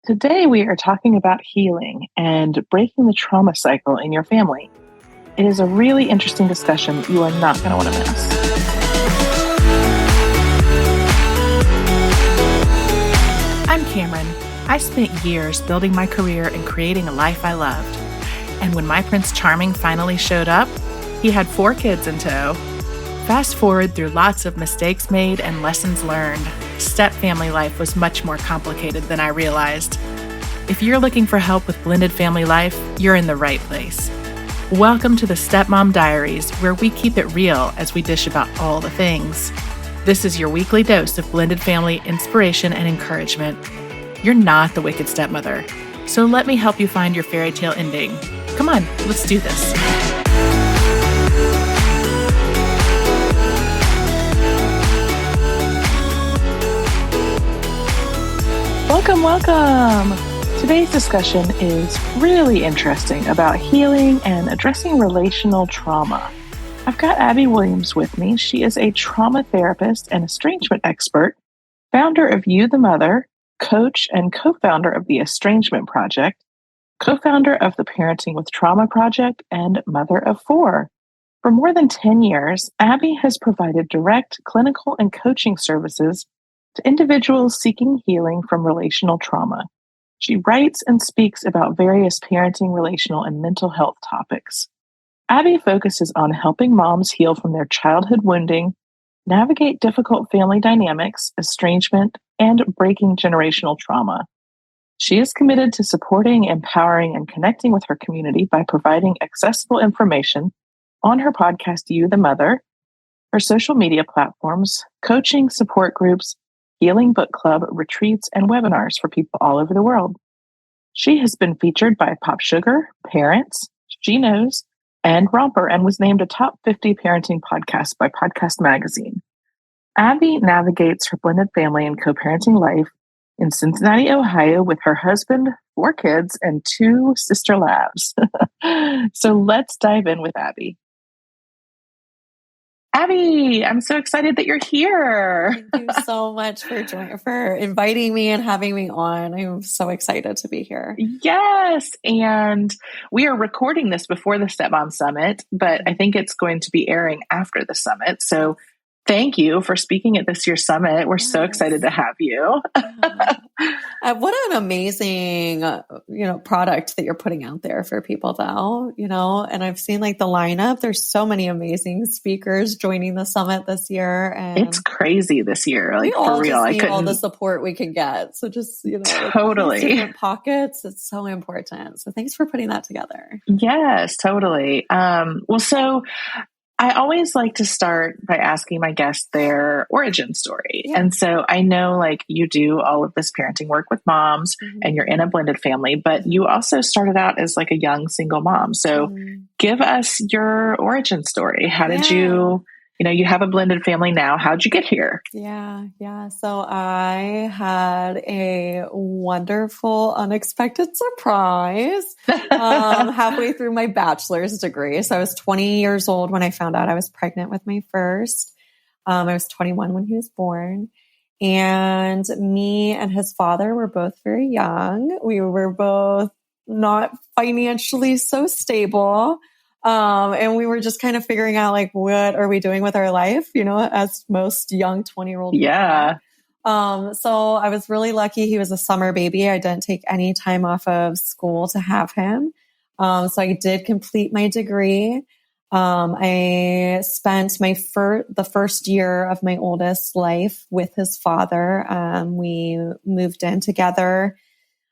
Today, we are talking about healing and breaking the trauma cycle in your family. It is a really interesting discussion you are not going to want to miss. I'm Cameron. I spent years building my career and creating a life I loved. And when my Prince Charming finally showed up, he had 4 kids in tow. Fast forward through lots of mistakes made and lessons learned, step-family life was much more complicated than I realized. If you're looking for help with blended family life, you're in the right place. Welcome to the Stepmom Diaries, where we keep it real as we dish about all the things. This is your weekly dose of blended family inspiration and encouragement. You're not the wicked stepmother, so let me help you find your fairy tale ending. Come on, let's do this. Welcome. Today's discussion is really interesting about healing and addressing relational trauma. I've got Abbey Williams with me. She is a trauma therapist and estrangement expert, founder of You the Mother, coach and co-founder of the Estrangement Project, co-founder of the Parenting with Trauma Project, and mother of 4. For more than 10 years, Abbey has provided direct clinical and coaching services to individuals seeking healing from relational trauma. She writes and speaks about various parenting, relational, and mental health topics. Abbey focuses on helping moms heal from their childhood wounding, navigate difficult family dynamics, estrangement, and breaking generational trauma. She is committed to supporting, empowering, and connecting with her community by providing accessible information on her podcast, You the Mother, her social media platforms, coaching, support groups, healing book club, retreats, and webinars for people all over the world. She has been featured by PopSugar, Parents, SheKnows, and Romper, and was named a top 50 parenting podcast by Podcast Magazine. Abbey navigates her blended family and co-parenting life in Cincinnati, Ohio, with her husband, 4 kids, and 2 sister labs. So let's dive in with Abbey. Abbey, I'm so excited that you're here. Thank you so much for inviting me and having me on. I'm so excited to be here. Yes. And we are recording this before the Stepmom Summit, but I think it's going to be airing after the summit. So thank you for speaking at this year's summit. We're so excited to have you. What an amazing, product that you're putting out there for people though, and I've seen the lineup. There's so many amazing speakers joining the summit this year. And it's crazy this year. We all just need all the support we can get. So just, totally different pockets. It's so important. So thanks for putting that together. Yes, totally. So I always like to start by asking my guests their origin story. Yeah. And so I know you do all of this parenting work with moms and you're in a blended family, but you also started out as a young single mom. So give us your origin story. How did you have a blended family now. How'd you get here? Yeah. So I had a wonderful, unexpected surprise halfway through my bachelor's degree. So I was 20 years old when I found out I was pregnant with my first. I was 21 when he was born. And me and his father were both very young. We were both not financially so stable. And we were just kind of figuring out what are we doing with our life, as most young 20-year-old people. Yeah. So I was really lucky. He was a summer baby. I didn't take any time off of school to have him. So I did complete my degree. I spent the first year of my oldest life with his father. We moved in together.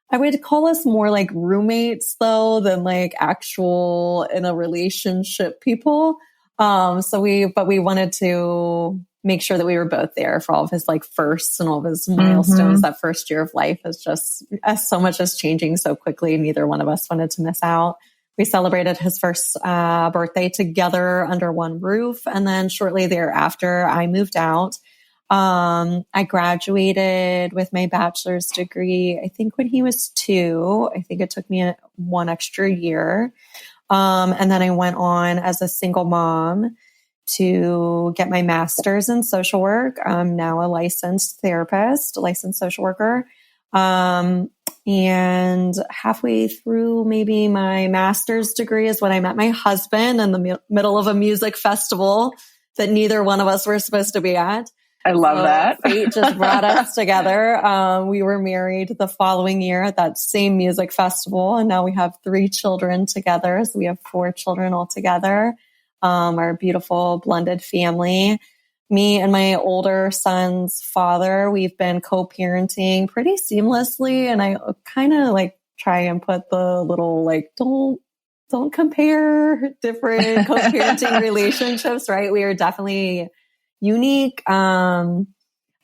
I would call us more like roommates though than actual in a relationship people. But we wanted to make sure that we were both there for all of his firsts and all of his milestones. That first year of life is just so much is changing so quickly. Neither one of us wanted to miss out. We celebrated his first birthday together under one roof. And then shortly thereafter, I moved out. I graduated with my bachelor's degree, I think when he was 2. I think it took me 1 extra year. And then I went on as a single mom to get my master's in social work. I'm now a licensed therapist, a licensed social worker. And halfway through maybe my master's degree is when I met my husband in the middle of a music festival that neither one of us were supposed to be at. I love that. Fate just brought us together. We were married the following year at that same music festival. And now we have 3 children together. So we have 4 children all together. Our beautiful blended family. Me and my older son's father, we've been co-parenting pretty seamlessly. And I kind of like try and put the little like, don't compare different co-parenting relationships, right? We are definitely unique. I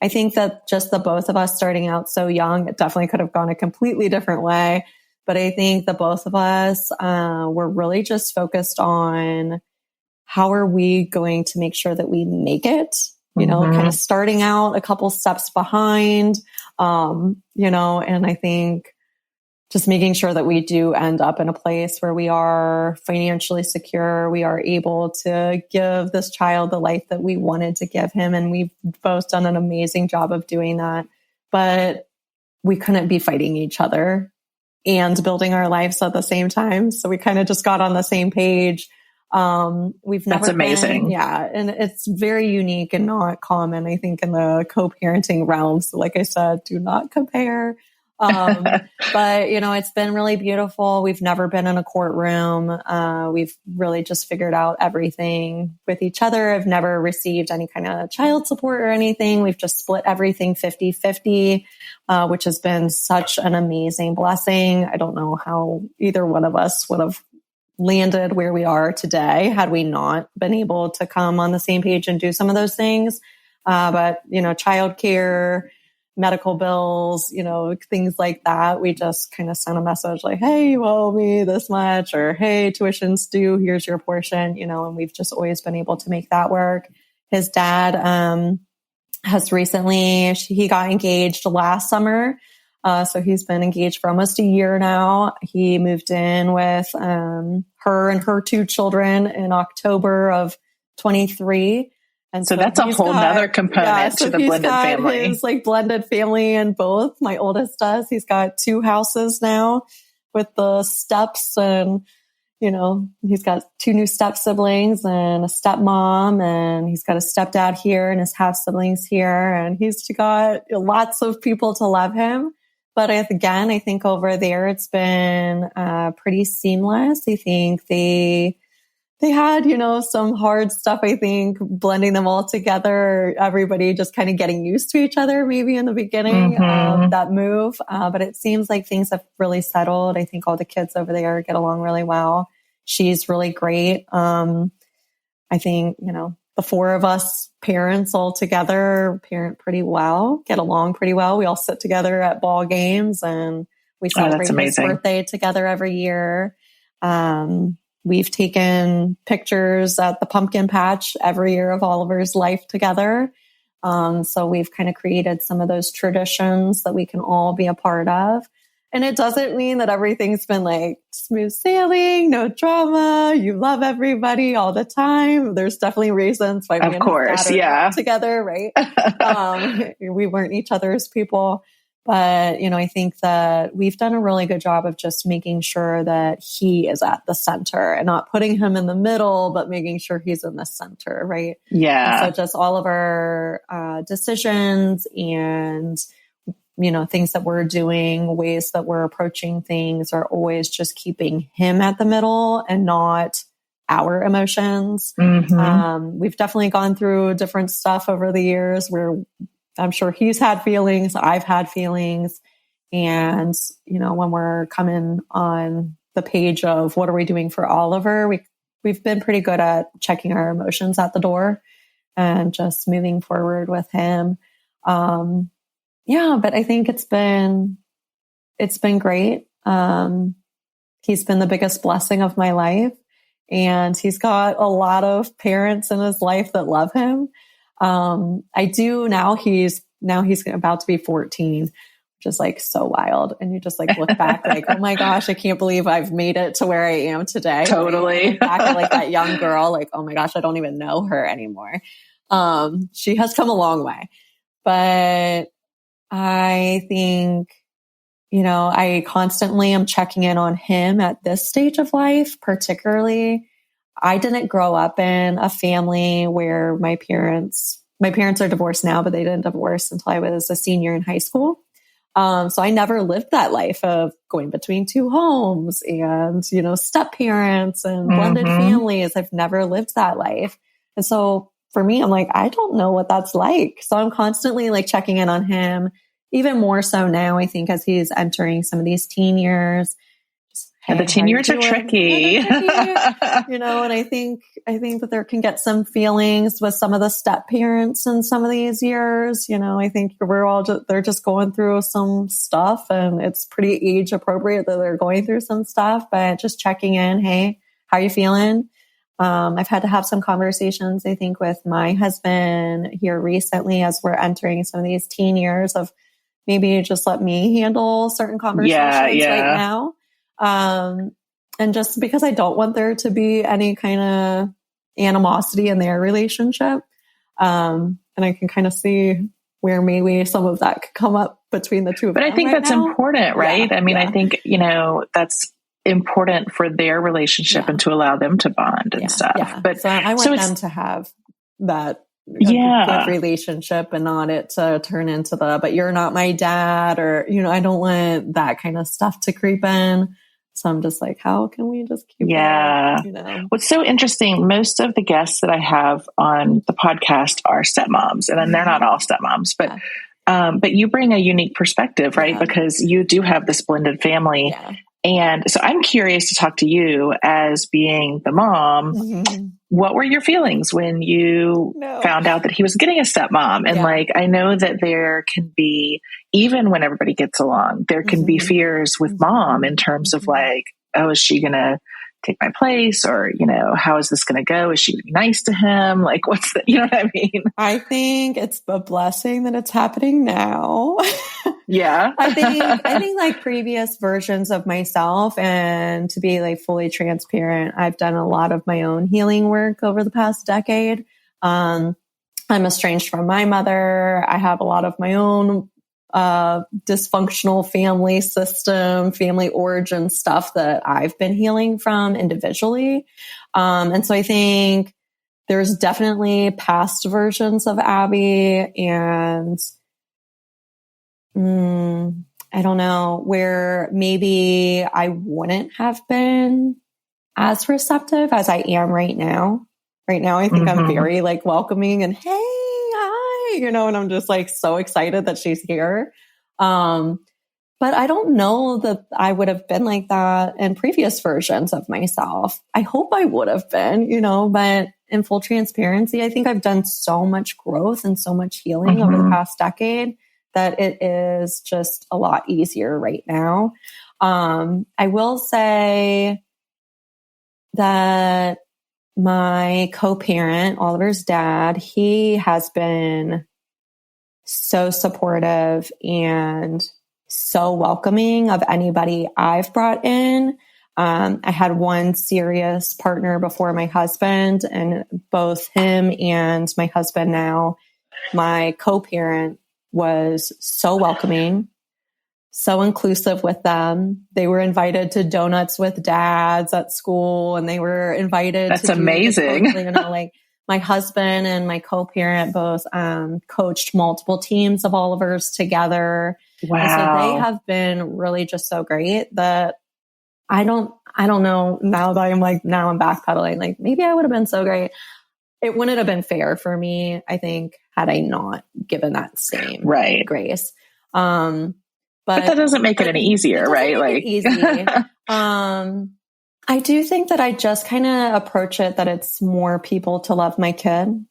think that just the both of us starting out so young, it definitely could have gone a completely different way. But I think the both of us were really just focused on how are we going to make sure that we make it, you know, kind of starting out a couple steps behind, you know, and I think just making sure that we do end up in a place where we are financially secure. We are able to give this child the life that we wanted to give him. And we've both done an amazing job of doing that. But we couldn't be fighting each other and building our lives at the same time. So we kind of just got on the same page. We've never That's amazing. And it's very unique and not common, I think, in the co-parenting realm. So like I said, do not compare. But you know, it's been really beautiful. We've never been in a courtroom. We've really just figured out everything with each other. I've never received any kind of child support or anything. We've just split everything 50-50, which has been such an amazing blessing. I don't know how either one of us would have landed where we are today had we not been able to come on the same page and do some of those things. But, you know, childcare, medical bills, you know, things like that. We just kind of sent a message like, hey, you owe me this much, or hey, tuition's due, here's your portion, you know, and we've just always been able to make that work. His dad has recently, he got engaged last summer. So he's been engaged for almost a year now. He moved in with her and her 2 children in October of 23. And so that's a whole nother component to the blended family. His like blended family in both. My oldest does. He's got 2 houses now with the steps, and you know, he's got 2 new step siblings and a stepmom, and he's got a stepdad here and his half siblings here, and he's got lots of people to love him. But again, I think over there it's been pretty seamless. I think they had, you know, some hard stuff, I think, blending them all together, everybody just kind of getting used to each other maybe in the beginning of that move. But it seems like things have really settled. I think all the kids over there get along really well. She's really great. I think, you know, the 4 of us parents all together parent pretty well, get along pretty well. We all sit together at ball games and we celebrate his birthday together every year. We've taken pictures at the pumpkin patch every year of Oliver's life together. So we've kind of created some of those traditions that we can all be a part of. And it doesn't mean that everything's been like smooth sailing, no drama. You love everybody all the time. There's definitely reasons why we are together, right? We weren't each other's people. But, you know, I think that we've done a really good job of just making sure that he is at the center and not putting him in the middle, but making sure he's in the center, right? Yeah. And so just all of our decisions and, you know, things that we're doing, ways that we're approaching things are always just keeping him at the middle and not our emotions. We've definitely gone through different stuff over the years where I'm sure he's had feelings, I've had feelings. And, you know, when we're coming on the page of what are we doing for Oliver, we've been pretty good at checking our emotions at the door and just moving forward with him. But I think it's been great. He's been the biggest blessing of my life, and he's got a lot of parents in his life that love him. I do now. He's about to be 14, which is like so wild. And you just like look back like, oh my gosh, I can't believe I've made it to where I am today. Totally. Look back at like that young girl, like, oh my gosh, I don't even know her anymore. She has come a long way, but I think, I constantly am checking in on him at this stage of life, particularly. I didn't grow up in a family where my parents are divorced now, but they didn't divorce until I was a senior in high school. So I never lived that life of going between two homes and, step parents and blended families. I've never lived that life. And so for me, I'm like, I don't know what that's like. So I'm constantly like checking in on him, even more so now, I think, as he's entering some of these teen years. Hey, the teen years are tricky. And I think that there can get some feelings with some of the step parents in some of these years. I think they're just going through some stuff, and it's pretty age appropriate that they're going through some stuff, but just checking in. Hey, how are you feeling? I've had to have some conversations, I think, with my husband here recently as we're entering some of these teen years of maybe just let me handle certain conversations right now. And just because I don't want there to be any kind of animosity in their relationship. And I can kind of see where maybe some of that could come up between the two of them. But I think that's important, right? I mean, I think, that's important for their relationship and to allow them to bond and stuff. Yeah. But so I want them to have that good relationship and not it to turn into but you're not my dad, or, I don't want that kind of stuff to creep in. So I'm just like, how can we just keep it? What's so interesting, most of the guests that I have on the podcast are stepmoms, and they're not all stepmoms, but you bring a unique perspective, right? Because you do have this blended family. Yeah. And so I'm curious to talk to you as being the mom. Mm-hmm. What were your feelings when you found out that he was getting a stepmom? And I know that there can be, even when everybody gets along, there can be fears with mom in terms of is she going to take my place? Or, how is this going to go? Is she going to be nice to him? What's the, you know what I mean? I think it's a blessing that it's happening now. Yeah. I think previous versions of myself, and to be fully transparent, I've done a lot of my own healing work over the past decade. I'm estranged from my mother. I have a lot of my own dysfunctional family system, family origin stuff that I've been healing from individually. And so I think there's definitely past versions of Abbey, and I don't know, where maybe I wouldn't have been as receptive as I am right now. Right now, I think I'm very welcoming and, hey, hi, and I'm just so excited that she's here. But I don't know that I would have been like that in previous versions of myself. I hope I would have been, but in full transparency, I think I've done so much growth and so much healing over the past decade that it is just a lot easier right now. I will say that my co-parent, Oliver's dad, he has been so supportive and so welcoming of anybody I've brought in. I had one serious partner before my husband, and both him and my husband now, my co-parent, was so welcoming, so inclusive with them. They were invited to donuts with dads at school, and they were invited. That's amazing. My husband and my co-parent both coached multiple teams of Oliver's together. Wow. And so they have been really just so great that I don't know, now that I'm backpedaling, maybe I would have been so great. It wouldn't have been fair for me, I think, had I not given that same grace. But that doesn't make it any easier, right? Easy. I do think that I just kind of approach it that it's more people to love my kid.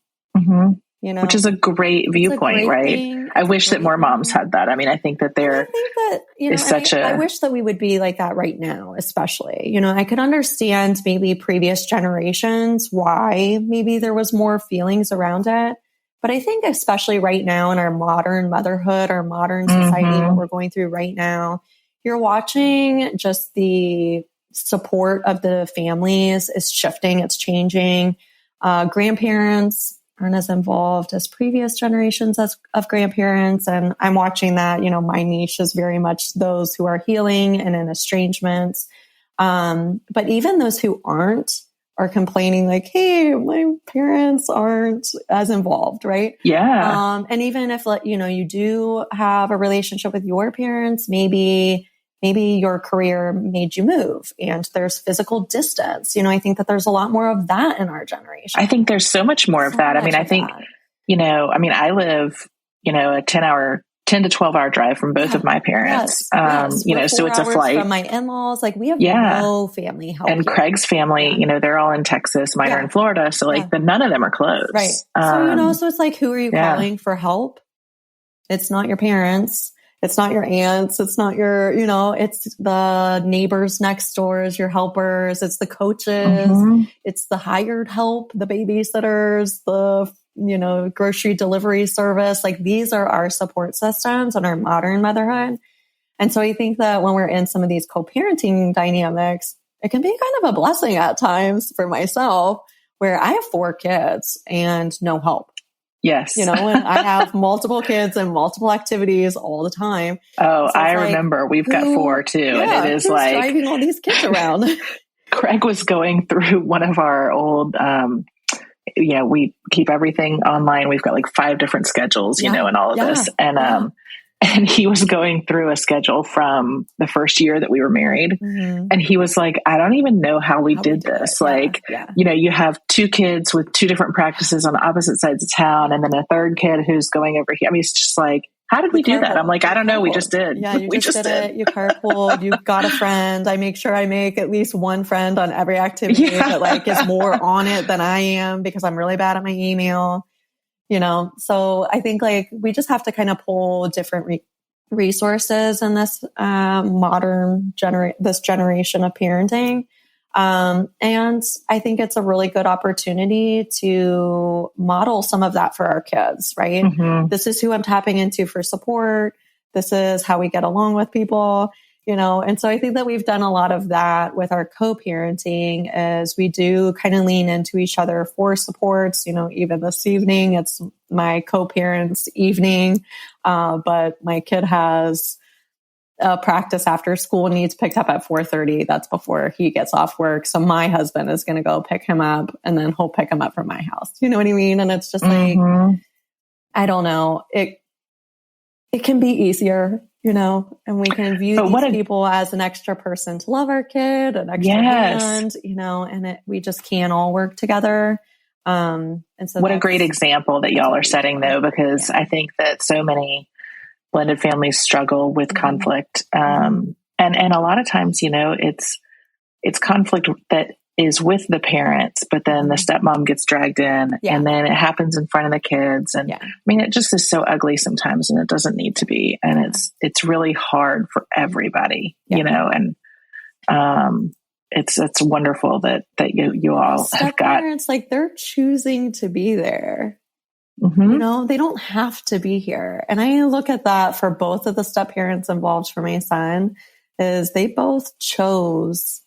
Which is a great viewpoint, right? I wish that more moms had that. I mean, I think that I wish that we would be like that right now, especially. I could understand maybe previous generations why maybe there was more feelings around it. But I think especially right now in our modern motherhood, our modern society, what we're going through right now, you're watching just the support of the families is shifting. It's changing. Grandparents aren't as involved as previous generations of grandparents. And I'm watching that, my niche is very much those who are healing and in estrangements. But even those who aren't are complaining like, hey, my parents aren't as involved, right? Yeah. And even if, you do have a relationship with your parents, maybe your career made you move and there's physical distance. I think that there's a lot more of that in our generation. I think there's so much more of that. I think, I live, a 10 to 12 hour drive from both of my parents. Yes. So it's a flight from my in-laws. Like we have no family help. And here. Craig's family, they're all in Texas, mine are in Florida. So but none of them are close. Right. So it's like, who are you calling for help? It's not your parents. It's not your aunts. It's not your, it's the neighbors next door as your helpers. It's the coaches. It's the hired help, the babysitters, the, grocery delivery service. Like these are our support systems and our modern motherhood. And so I think that when we're in some of these co-parenting dynamics, it can be kind of a blessing at times for myself where I have 4 kids and no help. Yes. And I have multiple kids and multiple activities all the time. Oh, so I remember we've got 4 too. And it is like driving all these kids around. Craig was going through one of our old, we keep everything online. We've got like 5 different schedules, and all of this. And he was going through a schedule from the first year that we were married. And he was like, I don't even know how we did this. You have 2 kids with 2 different practices on opposite sides of town. And then a 3rd kid who's going over here. I mean, it's just like, how did we do that? I'm like, I don't know. We just did. Yeah, we just did it. You carpooled. You got a friend. I make sure I make at least one friend on every activity that is more on it than I am because I'm really bad at my email. So I think we just have to kind of pull different resources in this this generation of parenting. And I think it's a really good opportunity to model some of that for our kids, right? This is who I'm tapping into for support. This is how we get along with people. And so I think that we've done a lot of that with our co-parenting as we do kind of lean into each other for supports. Even this evening, it's my co-parents evening. But my kid has a practice after school needs picked up at 4:30. That's before he gets off work. So my husband is going to go pick him up and then he'll pick him up from my house. You know what I mean? And it's just like, I don't know. It can be easier. And we can view these people as an extra person to love our kid, an extra hand, and we just can't all work together. And so what a great example that y'all are setting though, because I think that so many blended families struggle with conflict. And a lot of times, it's conflict that is with the parents, but then the stepmom gets dragged in and then it happens in front of the kids. And I mean, it just is so ugly sometimes and it doesn't need to be. And it's really hard for everybody, and, it's wonderful that you all have got parents, they're choosing to be there. They don't have to be here. And I look at that for both of the step parents involved for my son is they both chose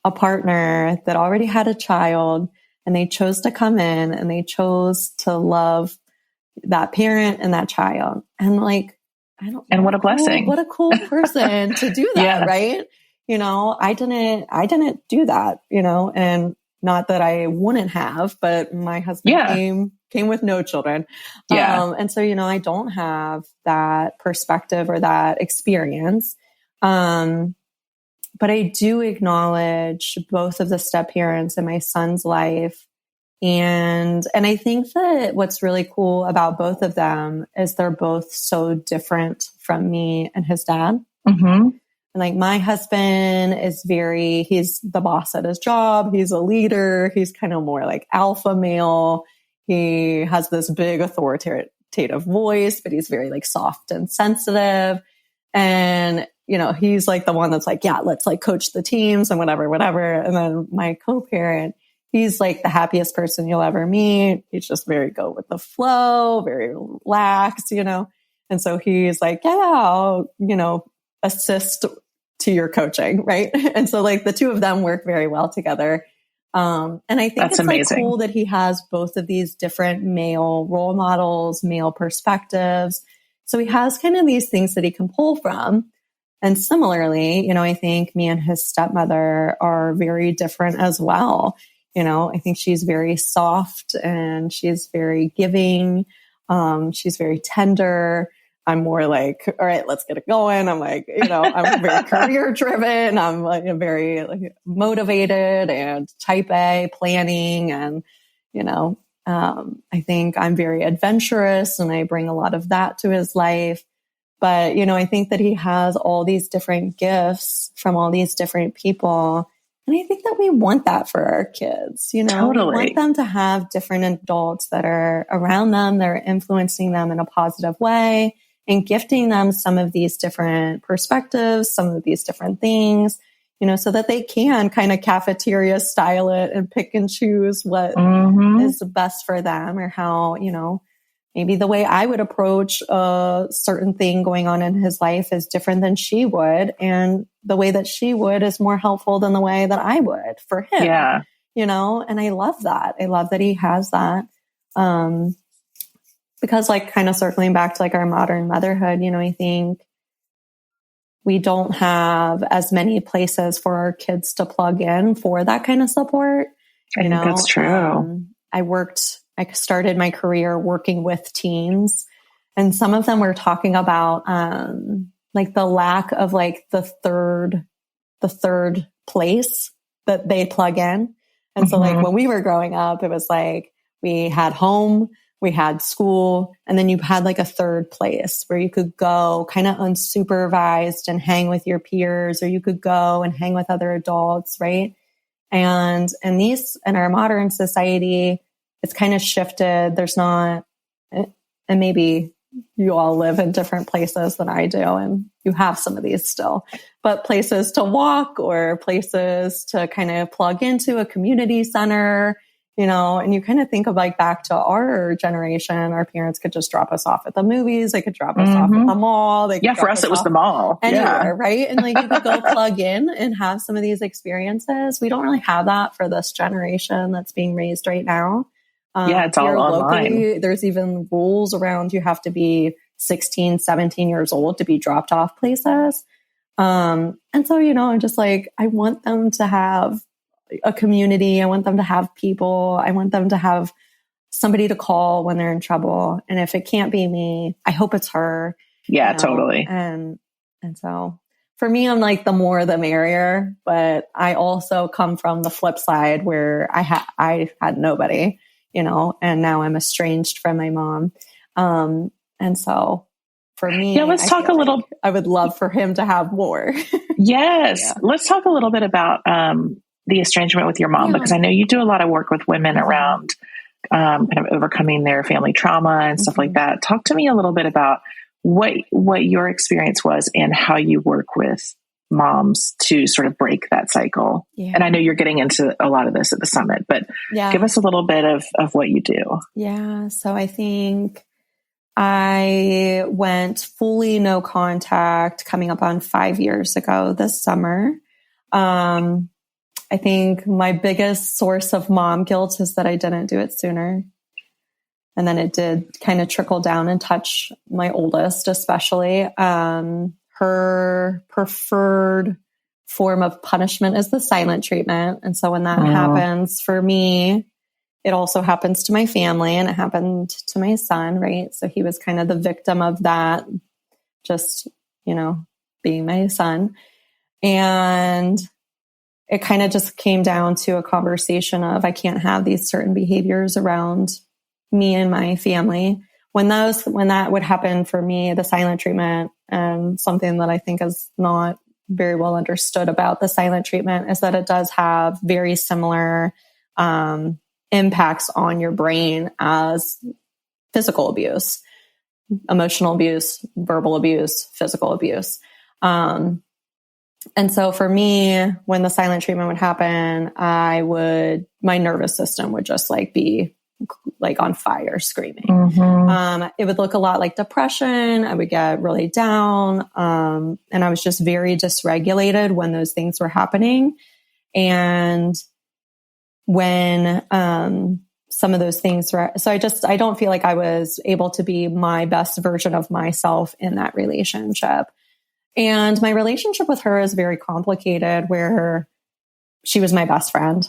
a partner that already had a child and they chose to come in and they chose to love that parent and that child. And what a blessing. What a cool person to do that. Right. I didn't do that, and not that I wouldn't have, but my husband came with no children. And so, I don't have that perspective or that experience. But I do acknowledge both of the step parents in my son's life. And I think that what's really cool about both of them is they're both so different from me and his dad. And my husband is he's the boss at his job. He's a leader. He's kind of more like alpha male. He has this big authoritative voice, but he's very soft and sensitive. And he's the one that's let's coach the teams and whatever. And then my co-parent, he's the happiest person you'll ever meet. He's just very go with the flow, very relaxed, And so he's I'll, assist to your coaching. Right. And so the two of them work very well together. And I think That's it's like amazing. cool that he has both of these different male role models, male perspectives. So he has kind of these things that he can pull from. And similarly, you know, I think me and his stepmother are very different as well. You know, I think she's very soft and she's very giving. She's very tender. I'm more like, all right, let's get it going. I'm like, you know, I'm very career driven. I'm like very motivated and type A planning. And, you know, I think I'm very adventurous and I bring a lot of that to his life. But, you know, I think that he has all these different gifts from all these different people. And I think that we want that for our kids, you know, Totally. We want them to have different adults that are around them, that are influencing them in a positive way and gifting them some of these different perspectives, some of these different things, you know, so that they can kind of cafeteria style it and pick and choose what is best for them, or how, you know, maybe the way I would approach a certain thing going on in his life is different than she would. And the way that she would is more helpful than the way that I would for him. Yeah. You know, and I love that. I love that he has that. Because like kind of circling back to like our modern motherhood, you know, I think we don't have as many places for our kids to plug in for that kind of support. I think that's true. I started my career working with teens, and some of them were talking about, like the lack of like the third place that they plug in. And so like when we were growing up, it was like we had home, we had school, and then you had like a third place where you could go kind of unsupervised and hang with your peers, or you could go and hang with other adults. Right. And in our modern society, it's kind of shifted. There's not, and maybe you all live in different places than I do, and you have some of these still, but places to walk or places to kind of plug into, a community center, you know, and you kind of think of like back to our generation, our parents could just drop us off at the movies. They could drop us off at the mall. For us, it was the mall. Anywhere, right? And like you could go plug in and have some of these experiences. We don't really have that for this generation that's being raised right now. It's all online. Locally, there's even rules around you have to be 16, 17 years old to be dropped off places. And so, you know, I'm just like, I want them to have a community. I want them to have people. I want them to have somebody to call when they're in trouble. And if it can't be me, I hope it's her. Yeah, you know? totally. And so for me, I'm like, the more the merrier, but I also come from the flip side where I had nobody, you know, and now I'm estranged from my mom. And so for me, let's talk a little. I would love for him to have more. Yes. Yeah. Let's talk a little bit about, the estrangement with your mom, because I know you do a lot of work with women around, kind of overcoming their family trauma and stuff like that. Talk to me a little bit about what your experience was and how you work with moms to sort of break that cycle. Yeah. And I know you're getting into a lot of this at the summit, but give us a little bit of what you do. Yeah. So I think I went fully no contact coming up on 5 years ago this summer. I think my biggest source of mom guilt is that I didn't do it sooner. And then it did kind of trickle down and touch my oldest, especially. Her preferred form of punishment is the silent treatment. And so when that happens for me, it also happens to my family, and it happened to my son, right? So he was kind of the victim of that, just, you know, being my son. And it kind of just came down to a conversation of, I can't have these certain behaviors around me and my family. When that would happen for me, the silent treatment, and something that I think is not very well understood about the silent treatment is that it does have very similar impacts on your brain as physical abuse, emotional abuse, verbal abuse, physical abuse. And so for me, when the silent treatment would happen, my nervous system would just like be like on fire, screaming. It would look a lot like depression. I would get really down. And I was just very dysregulated when those things were happening. And when, some of those things were, so I don't feel like I was able to be my best version of myself in that relationship. And my relationship with her is very complicated, where she was my best friend.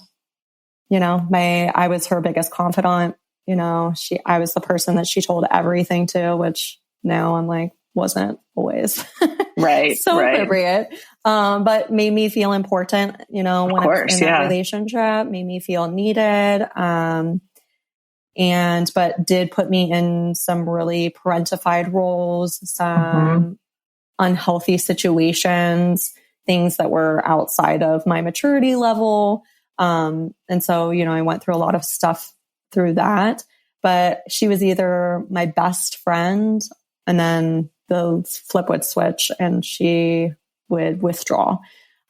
I was her biggest confidant. I was the person that she told everything to, which now I'm like, wasn't always right. so appropriate. But made me feel important, when I was in that relationship, made me feel needed. But did put me in some really parentified roles, some unhealthy situations, things that were outside of my maturity level. And so, I went through a lot of stuff through that, but she was either my best friend, and then the flip would switch and she would withdraw.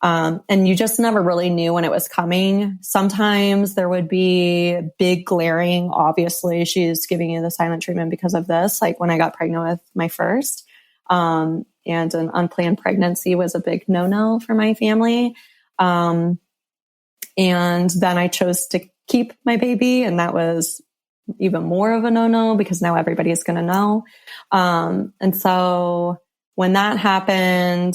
And you just never really knew when it was coming. Sometimes there would be big glaring, obviously she's giving you the silent treatment because of this. Like when I got pregnant with my first, and an unplanned pregnancy was a big no-no for my family. And then I chose to keep my baby, and that was even more of a no-no because now everybody's going to know. And so when that happened,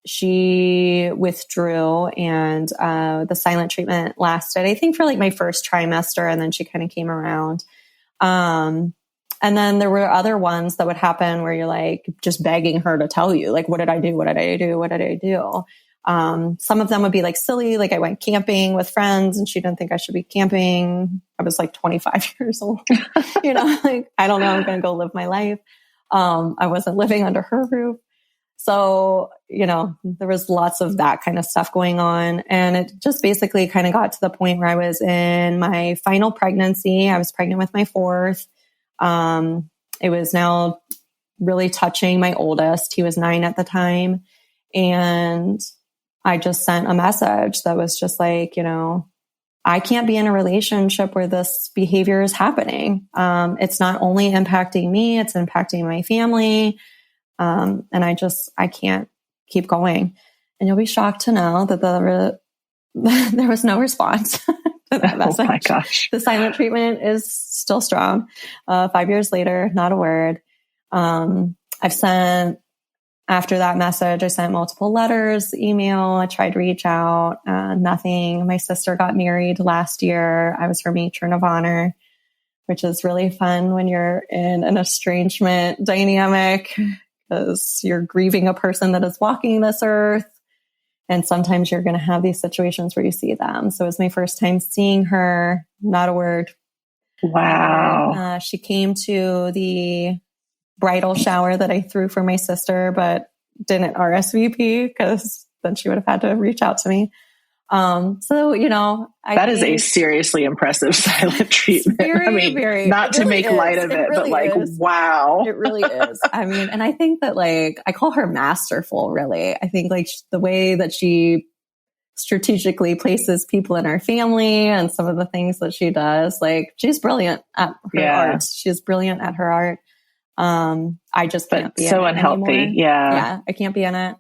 she withdrew, and the silent treatment lasted, I think, for like my first trimester, and then she kind of came around. And then there were other ones that would happen where you're like just begging her to tell you, like, what did I do? What did I do? What did I do? Some of them would be like silly. Like I went camping with friends and she didn't think I should be camping. I was like 25 years old, like, I don't know, I'm going to go live my life. I wasn't living under her roof. So, there was lots of that kind of stuff going on. And it just basically kind of got to the point where I was in my final pregnancy. I was pregnant with my fourth. It was now really touching my oldest. He was 9 at the time. And I just sent a message that was just like, I can't be in a relationship where this behavior is happening. It's not only impacting me, it's impacting my family. And I can't keep going. And you'll be shocked to know that there was no response to that message. Oh my gosh. The silent treatment is still strong. 5 years later, not a word. After that message, I sent multiple letters, email. I tried to reach out, nothing. My sister got married last year. I was her matron of honor, which is really fun when you're in an estrangement dynamic, because you're grieving a person that is walking this earth. And sometimes you're going to have these situations where you see them. So it was my first time seeing her, not a word. Wow. She came to the bridal shower that I threw for my sister, but didn't RSVP because then she would have had to reach out to me. That is a seriously impressive silent treatment. Very, not to make light of it, but like, wow. It really is. And I think that like, I call her masterful, really. I think like the way that she strategically places people in our family and some of the things that she does, like she's brilliant at her art. She's brilliant at her art. I just can't be so in it unhealthy. anymore. Yeah, I can't be in it.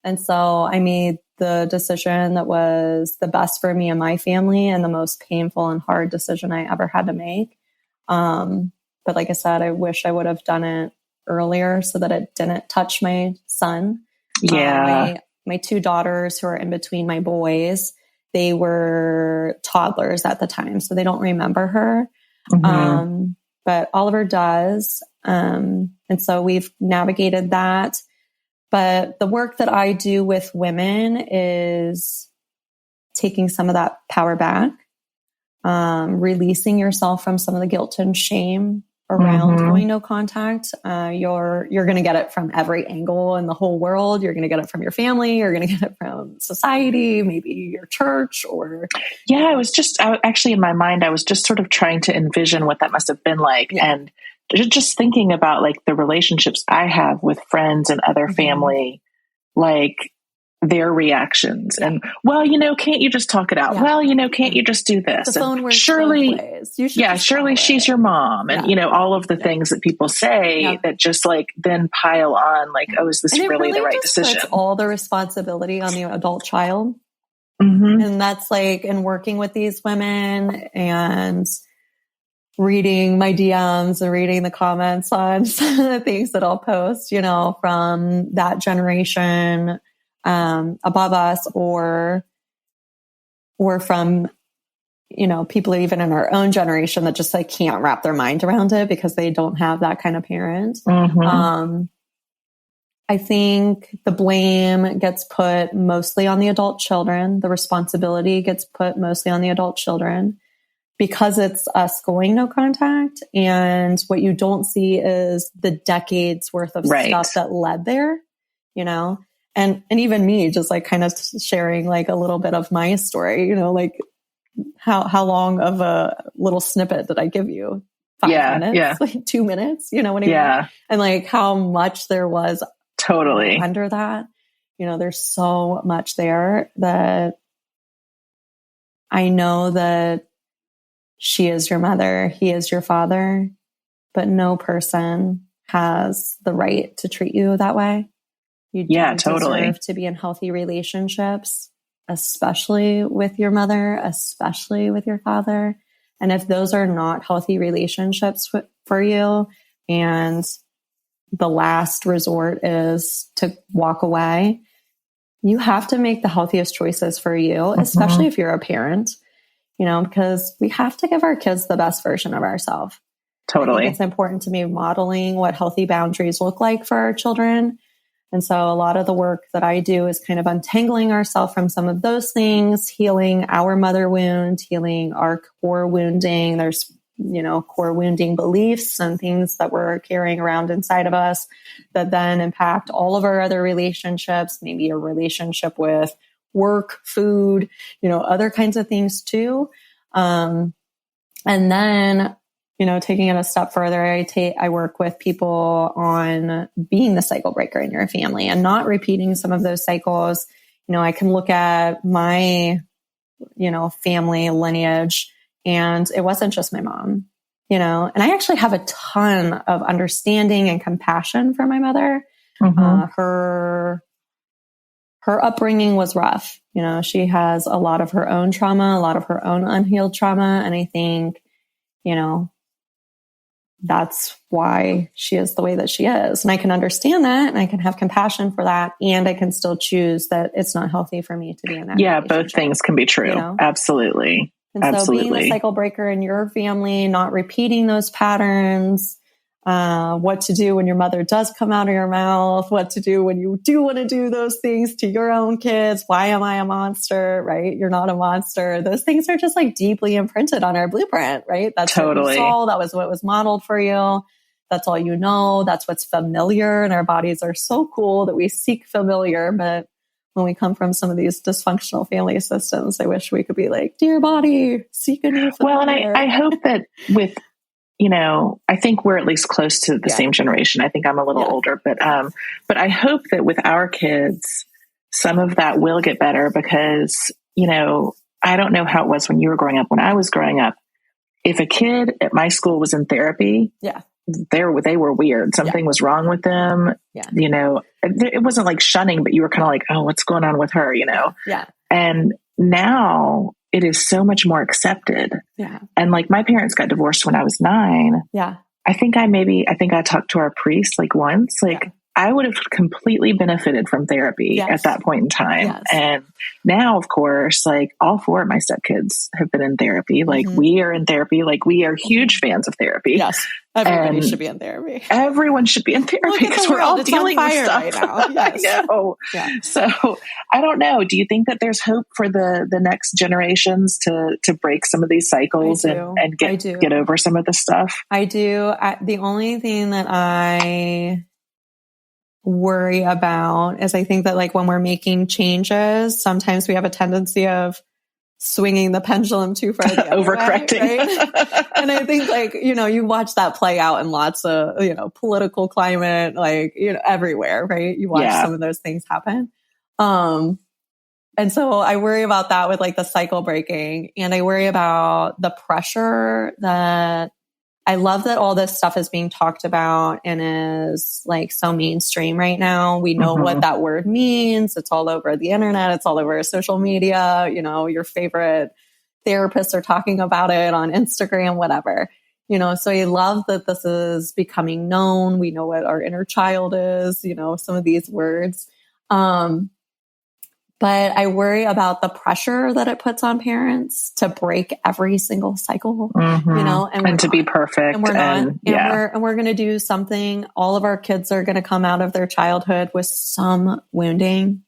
And so I made the decision that was the best for me and my family, and the most painful and hard decision I ever had to make. But like I said, I wish I would have done it earlier so that it didn't touch my son. Yeah. My 2 daughters who are in between my boys, they were toddlers at the time, so they don't remember her. Mm-hmm. But Oliver does. And so we've navigated that. But the work that I do with women is taking some of that power back, releasing yourself from some of the guilt and shame around going no contact. You're going to get it from every angle in the whole world. You're going to get it from your family. You're going to get it from society, maybe your church, or. Yeah, actually in my mind, I was just sort of trying to envision what that must have been like. Yeah. And just thinking about like the relationships I have with friends and other family, like their reactions and, well, can't you just talk it out? Yeah. Well, can't you just do this? The phone works surely, both ways. Surely she's your mom. And, all of the things that people say that just like then pile on like, oh, is this really the right decision? Puts all the responsibility on the adult child. Mm-hmm. And that's like, in working with these women and reading my DMs and reading the comments on some of the things that I'll post, you know, from that generation above us, or from, you know, people even in our own generation that just like can't wrap their mind around it because they don't have that kind of parent. Mm-hmm. I think the blame gets put mostly on the adult children. The responsibility gets put mostly on the adult children because it's us going no contact. And what you don't see is the decades worth of stuff that led there, you know, and even me just like kind of sharing like a little bit of my story, you know, like how long of a little snippet did I give you? 5 minutes, yeah. like 2 minutes, you know what I mean? And like how much there was totally under that, you know, there's so much there that I know that she is your mother, he is your father, but no person has the right to treat you that way. You don't deserve to be in healthy relationships, especially with your mother, especially with your father. And if those are not healthy relationships for you, and the last resort is to walk away, you have to make the healthiest choices for you, especially if you're a parent. You know, because we have to give our kids the best version of ourselves. Totally. I think it's important to be modeling what healthy boundaries look like for our children. And so a lot of the work that I do is kind of untangling ourselves from some of those things, healing our mother wound, healing our core wounding. There's, you know, core wounding beliefs and things that we're carrying around inside of us that then impact all of our other relationships, maybe a relationship with work, food, you know, other kinds of things too. And then, you know, taking it a step further, I work with people on being the cycle breaker in your family and not repeating some of those cycles. You know, I can look at my, you know, family lineage, and it wasn't just my mom, you know, and I actually have a ton of understanding and compassion for my mother. Her upbringing was rough. You know, she has a lot of her own trauma, a lot of her own unhealed trauma. And I think, you know, that's why she is the way that she is. And I can understand that, and I can have compassion for that. And I can still choose that it's not healthy for me to be in that. Yeah, both things can be true. You know? Absolutely. And so being the cycle breaker in your family, not repeating those patterns, what to do when your mother does come out of your mouth, what to do when you do want to do those things to your own kids. Why am I a monster? Right? You're not a monster. Those things are just like deeply imprinted on our blueprint, right? That's what you saw. That was what was modeled for you. That's all you know. That's what's familiar. And our bodies are so cool that we seek familiar. But when we come from some of these dysfunctional family systems, I wish we could be like, dear body, seek a new familiar. Well, and I hope that with, you know, I think we're at least close to the same generation. I think I'm a little older, but I hope that with our kids, some of that will get better because, you know, I don't know how it was when you were growing up. When I was growing up, if a kid at my school was in therapy, they were weird. Something was wrong with them. You know, it wasn't like shunning, but you were kind of like, oh, what's going on with her, you know? And now it is so much more accepted. And like my parents got divorced when I was 9. I think I talked to our priest like once, like I would have completely benefited from therapy at that point in time. And now, of course, like all 4 of my stepkids have been in therapy. Like we are in therapy. Like we are huge fans of therapy. Everybody should be in therapy. Everyone should be in therapy because we're all dealing with stuff right now. I know. So I don't know. Do you think that there's hope for the next generations to break some of these cycles and get over some of this stuff? I do. The only thing that I worry about is I think that like when we're making changes, sometimes we have a tendency of swinging the pendulum too far overcorrecting. Right? And I think like, you know, you watch that play out in lots of, you know, political climate, like, you know, everywhere, right? You watch some of those things happen. And so I worry about that with like the cycle breaking, and I worry about the pressure that I love that all this stuff is being talked about and is like so mainstream right now. We know what that word means. It's all over the internet. It's all over social media. You know, your favorite therapists are talking about it on Instagram, whatever. You know, so I love that this is becoming known. We know what our inner child is, you know, some of these words. But I worry about the pressure that it puts on parents to break every single cycle, you know, and to be perfect. And we're not. And we're going to do something. All of our kids are going to come out of their childhood with some wounding.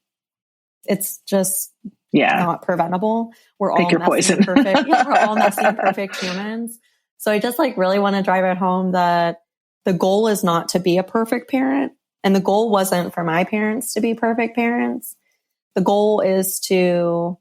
It's just not preventable. We're all messy and perfect. We're all messy and perfect humans. So I just like really want to drive it home that the goal is not to be a perfect parent. And the goal wasn't for my parents to be perfect parents. The goal is to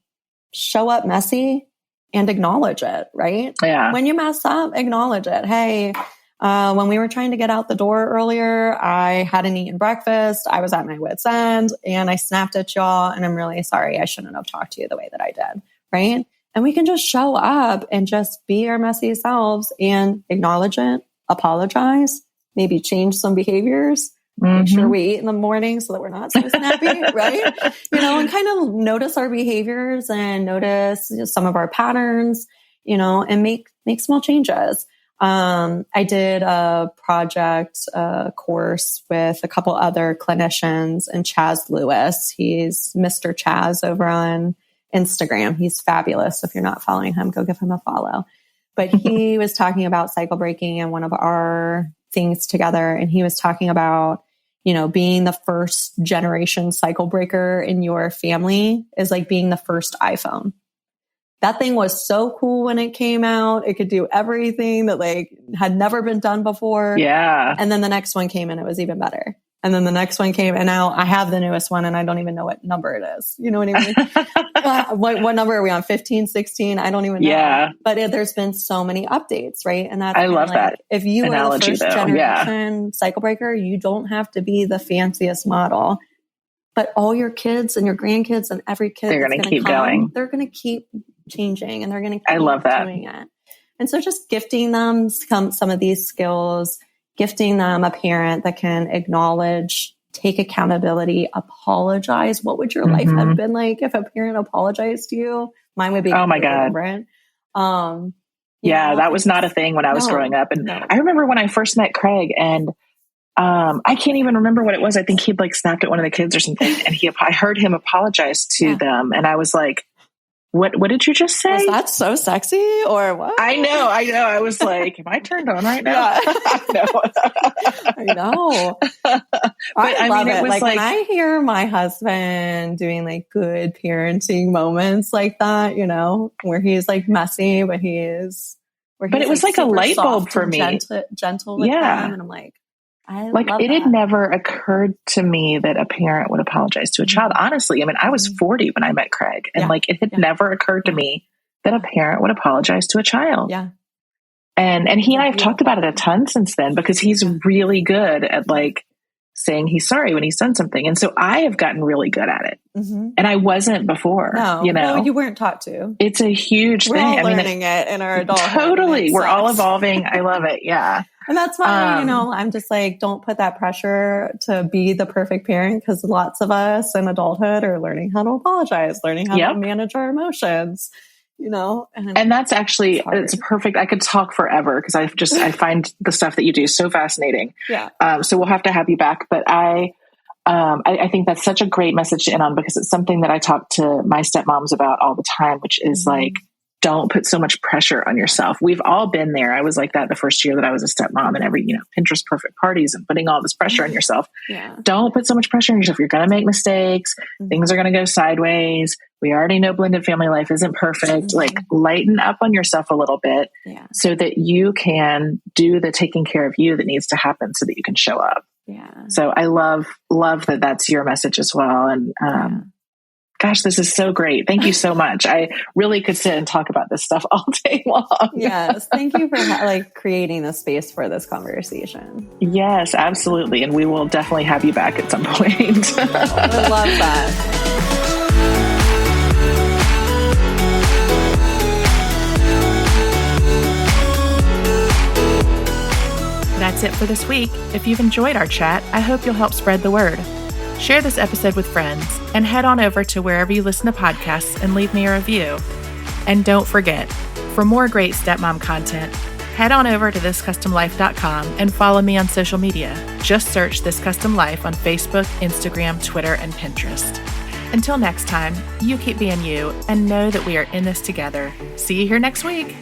show up messy and acknowledge it, right? Yeah. When you mess up, acknowledge it. Hey, when we were trying to get out the door earlier, I hadn't eaten breakfast. I was at my wit's end and I snapped at y'all and I'm really sorry. I shouldn't have talked to you the way that I did, right? And we can just show up and just be our messy selves and acknowledge it, apologize, maybe change some behaviors. Make sure we eat in the morning so that we're not so snappy, right? You know, and kind of notice our behaviors and notice some of our patterns, you know, and make small changes. I did a project course with a couple other clinicians and Chaz Lewis. He's Mr. Chaz over on Instagram. He's fabulous. If you're not following him, go give him a follow. But he was talking about cycle breaking in one of our things together. And he was talking about, you know, being the first generation cycle breaker in your family is like being the first iPhone. That thing was so cool when it came out. It could do everything that like had never been done before. Yeah. And then the next one came and it was even better. And then the next one came and now I have the newest one and I don't even know what number it is. You know what I mean? What number are we on? 15, 16? I don't even know. Yeah. But there's been so many updates, right? And that's I love like, that. If you analogy, are the first generation cycle breaker, you don't have to be the fanciest model. But all your kids and your grandkids and every kid they're going to keep going. They're going to keep changing and they're going to keep doing it. And so just gifting them some of these skills, gifting them a parent that can acknowledge, take accountability, apologize. What would your life have been like if a parent apologized to you? Mine would be oh my God. different. That was not a thing when I was growing up. And I remember when I first met Craig and I can't even remember what it was. I think he'd like snapped at one of the kids or something. And I heard him apologize to them. And I was like, what did you just say? Was that so sexy or what? I know. I was like, am I turned on right now? Yeah. I know. But I love it. Like when I hear my husband doing like good parenting moments like that, you know, where he's like messy, but it was like a light bulb for me. Gentle with them. And I'm like, it had never occurred to me that a parent would apologize to a child. Honestly, I mean, I was 40 when I met Craig and like it had never occurred to me that a parent would apologize to a child. Yeah. And he and I have talked about it a ton since then because he's really good at like saying he's sorry when he's done something. And so I have gotten really good at it. And I wasn't before, you know. No, you weren't taught to. It's a huge thing. We're all learning it in our adulthood. Totally. We're all evolving. I love it. Yeah. And that's why, you know, I'm just like, don't put that pressure to be the perfect parent because lots of us in adulthood are learning how to apologize, learning how to manage our emotions, you know. And that's actually, it's perfect. I could talk forever because I find the stuff that you do so fascinating. Yeah. So we'll have to have you back. But I think that's such a great message to end on because it's something that I talk to my stepmoms about all the time, which is like, don't put so much pressure on yourself. We've all been there. I was like that the first year that I was a stepmom and every, you know, Pinterest perfect parties and putting all this pressure on yourself. Yeah. Don't put so much pressure on yourself. You're going to make mistakes. Things are going to go sideways. We already know blended family life isn't perfect. Like lighten up on yourself a little bit so that you can do the taking care of you that needs to happen so that you can show up. Yeah. So I love that that's your message as well. And, gosh, this is so great. Thank you so much. I really could sit and talk about this stuff all day long. Yes. Thank you for creating the space for this conversation. Yes, absolutely. And we will definitely have you back at some point. I love that. that's it for this week. If you've enjoyed our chat, I hope you'll help spread the word. Share this episode with friends and head on over to wherever you listen to podcasts and leave me a review. And don't forget, for more great stepmom content, head on over to thiscustomlife.com and follow me on social media. Just search This Custom Life on Facebook, Instagram, Twitter, and Pinterest. Until next time, you keep being you and know that we are in this together. See you here next week.